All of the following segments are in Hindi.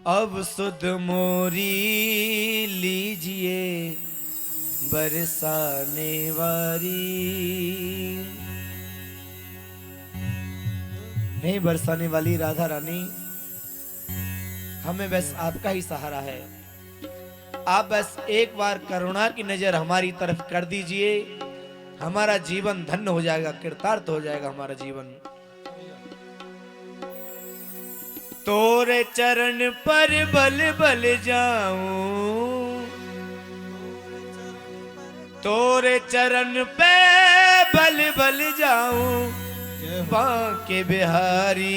अब सुध मोरी लीजिए बरसाने वाली। हे बरसाने वाली राधा रानी, हमें बस आपका ही सहारा है। आप बस एक बार करुणा की नजर हमारी तरफ कर दीजिए, हमारा जीवन धन्य हो जाएगा, कृतार्थ हो जाएगा हमारा जीवन। तोरे चरण पर बल बल जाऊं, तोरे चरण पे बल बल जाऊं, बांके बिहारी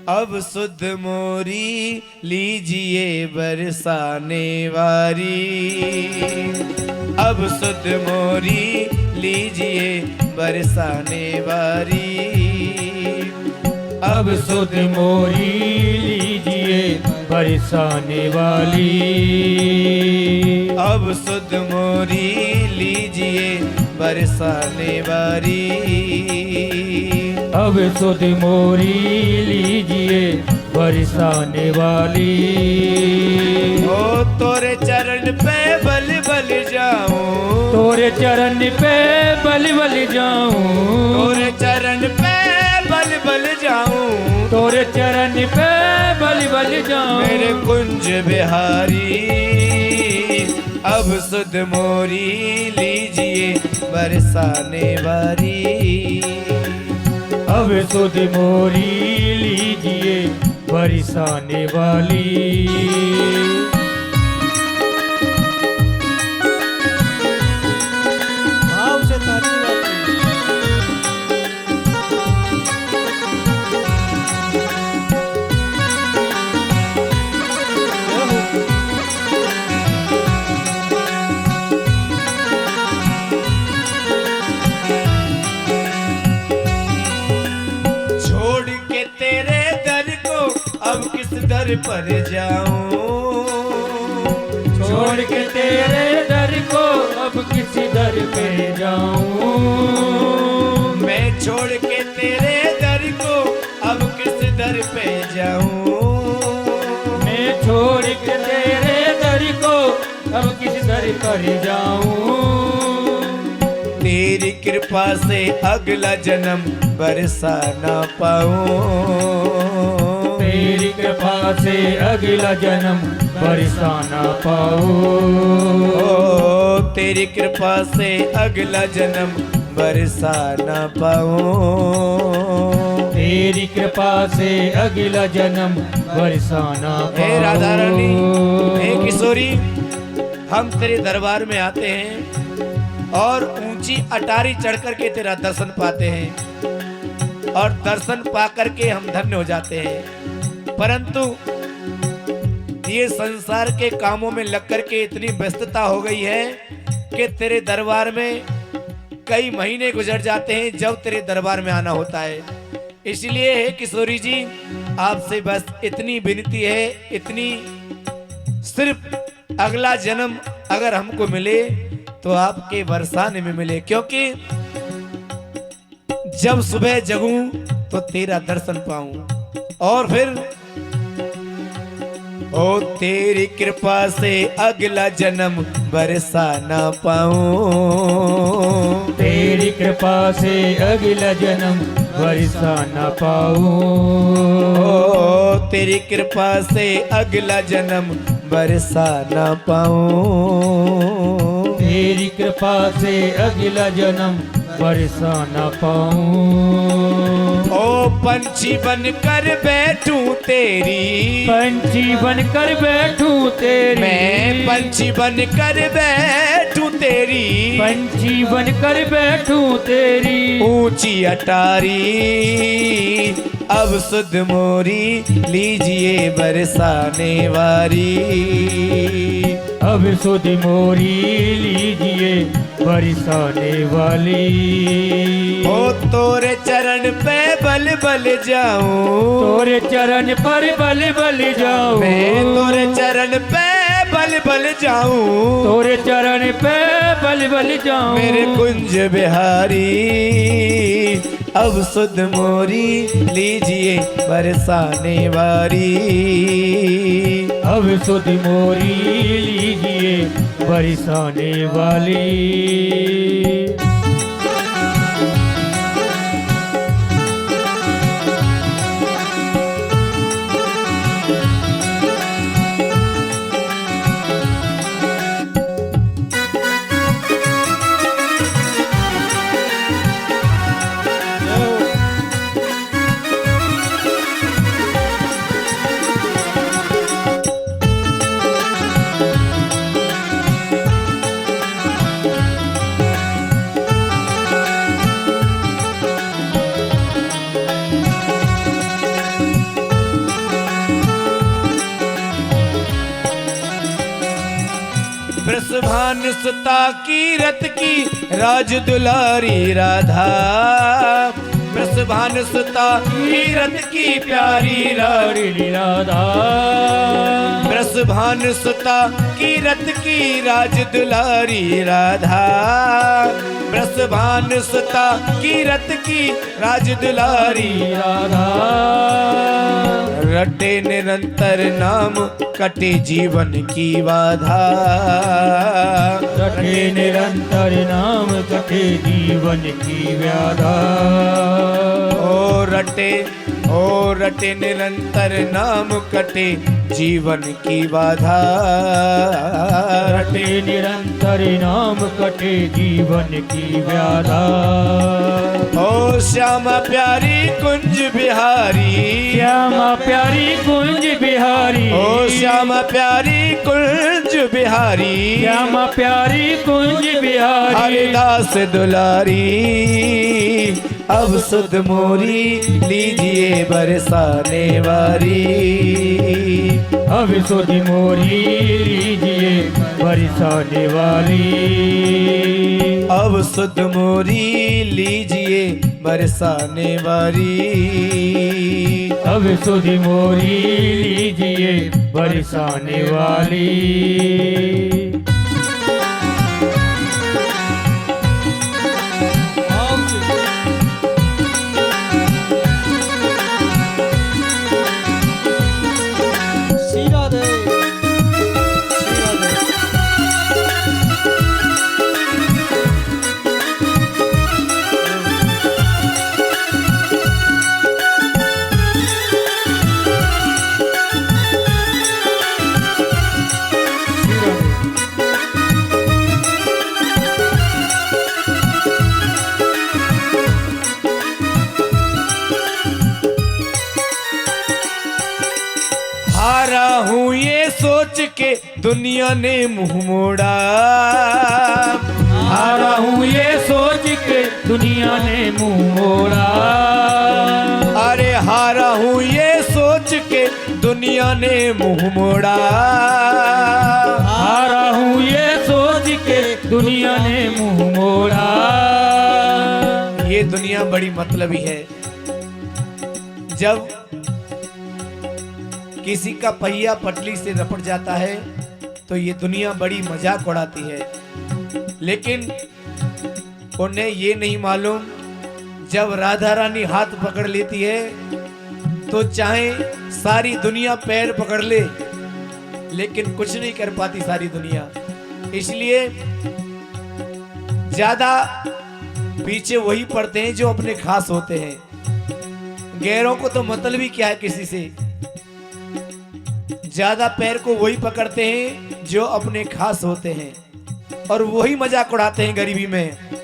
अब सुध मोरी लीजिए बरसाने वाली। अब सुध मोरी लीजिए बरसाने वाली। अब सुध मोरी लीजिए बरसाने वाली। अब सुध मोरी लीजिए बरसाने वाली। अब सुध मोरी लीजिए बरसाने वाली। ओ तोरे चरण पे बल बल जाऊं, तोरे चरण पे बल बल जाऊं, तोरे चरण पे बल बल जाऊं, तोरे चरण पे बल बल जाऊं। मेरे कुंज बिहारी अब सुध मोरी लीजिए बरसाने वाली। अब सुध मोरी लीजिए बरसाने वाली। भाव से ताली दर पर जाऊं, छोड़ के तेरे दर को अब किसी दर पे जाऊं। मैं छोड़ के तेरे दर को अब किस दर पे जाऊं। मैं छोड़ के तेरे दर को अब किस दर पर जाऊं। तेरी कृपा से अगला जन्म बरसा ना पाऊं। तेरी कृपा से अगला जन्म बरसा ना पाऊं। तेरी कृपा से अगला जन्म बरसा ना पाऊं। तेरी कृपा से अगला जन्म बरसा ना पाऊं। हे राधा रानी, हे किशोरी, हम तेरे दरबार में आते हैं और ऊंची अटारी चढ़ करके तेरा दर्शन पाते हैं और दर्शन पा करके हम धन्य हो जाते हैं। परंतु ये संसार के कामों में लग करके इतनी व्यस्तता हो गई है कि तेरे दरबार में कई महीने गुजर जाते हैं जब तेरे दरबार में आना होता है। इसलिए है किशोरी जी, आपसे बस इतनी विनती है, इतनी सिर्फ अगला जन्म अगर हमको मिले तो आपके बरसाने में मिले, क्योंकि जब सुबह जगूं तो तेरा दर्शन पाऊं। और फिर ओ तेरी कृपा से अगला जन्म बरसा ना पाऊं। तेरी कृपा से अगला जन्म बरसा ना पाऊं। ओ तेरी कृपा से अगला जन्म बरसा ना पाऊं। तेरी कृपा से अगला जन्म बरसा ना पाऊं। ओ पंछी बनकर बैठूं तेरी, पंछी बनकर बैठूं तेरी, मैं पंछी बनकर बैठूं तेरी, पंछी बनकर बैठूं तेरी ऊंची अटारी अब सुध मोरी लीजिए बरसाने वाली। अब सुध मोरी लीजिए बरसाने वाली। ओ तोरे चरण पे बल बल जाऊं, तोरे चरण पर बल बल जाऊं, मैं तोरे चरण पे बल बल जाऊं, तोरे चरण पे बल बल जाऊं। मेरे कुंज बिहारी अब सुध मोरी लीजिए बरसाने वारी। अब सुध मोरी लीजिए बरसाने वाली। वृषभान सुता की रत की राज दुलारी राधा। वृषभान सुता की रत की प्यारी लाडली राधा। वृषभान सुता की रत की राज दुलारी राधा। वृषभान सुता की रत की राज दुलारी राधा। रटे निरंतर नाम कटे जीवन की बाधा। रटे निरंतर नाम कटे जीवन की व्याधा। ओ रटे निरंतर नाम कटे जीवन की बाधा। रटे निरंतर नाम कटे जीवन की व्याधा। ओ श्यामा प्यारी कुंज बिहारी। श्यामा प्यारी कुंज बिहारी। ओ श्यामा प्यारी कुंज बिहारी। श्यामा प्यारी कुंज बिहारी। हरिदास दुलारी अब सुध मोरी लीजिए बरसाने वारी। अब सुध मोरी लीजिए बरसाने वाली। अब सुध मोरी लीजिए बरसाने वारी। अब सुध मोरी लीजिए बरसाने वाली। हारा हूँ ये सोच के दुनिया ने मुंह मोड़ा। हारा हूँ ये सोच के दुनिया ने मुंह मोड़ा। अरे हारा हूँ ये सोच के दुनिया ने मुंह मोड़ा। हारा हूँ ये सोच के दुनिया ने मुंह मोड़ा। ये दुनिया बड़ी मतलबी है। जब किसी का पहिया पटली से रपट जाता है तो ये दुनिया बड़ी मजाक उड़ाती है। लेकिन उन्हें ये नहीं मालूम, जब राधा रानी हाथ पकड़ लेती है तो चाहे सारी दुनिया पैर पकड़ ले लेकिन कुछ नहीं कर पाती सारी दुनिया। इसलिए ज्यादा पीछे वही पड़ते हैं जो अपने खास होते हैं। गैरों को तो मतलब ही क्या है किसी से। ज्यादा पैर को वही पकड़ते हैं जो अपने खास होते हैं और वही मजाक उड़ाते हैं गरीबी में।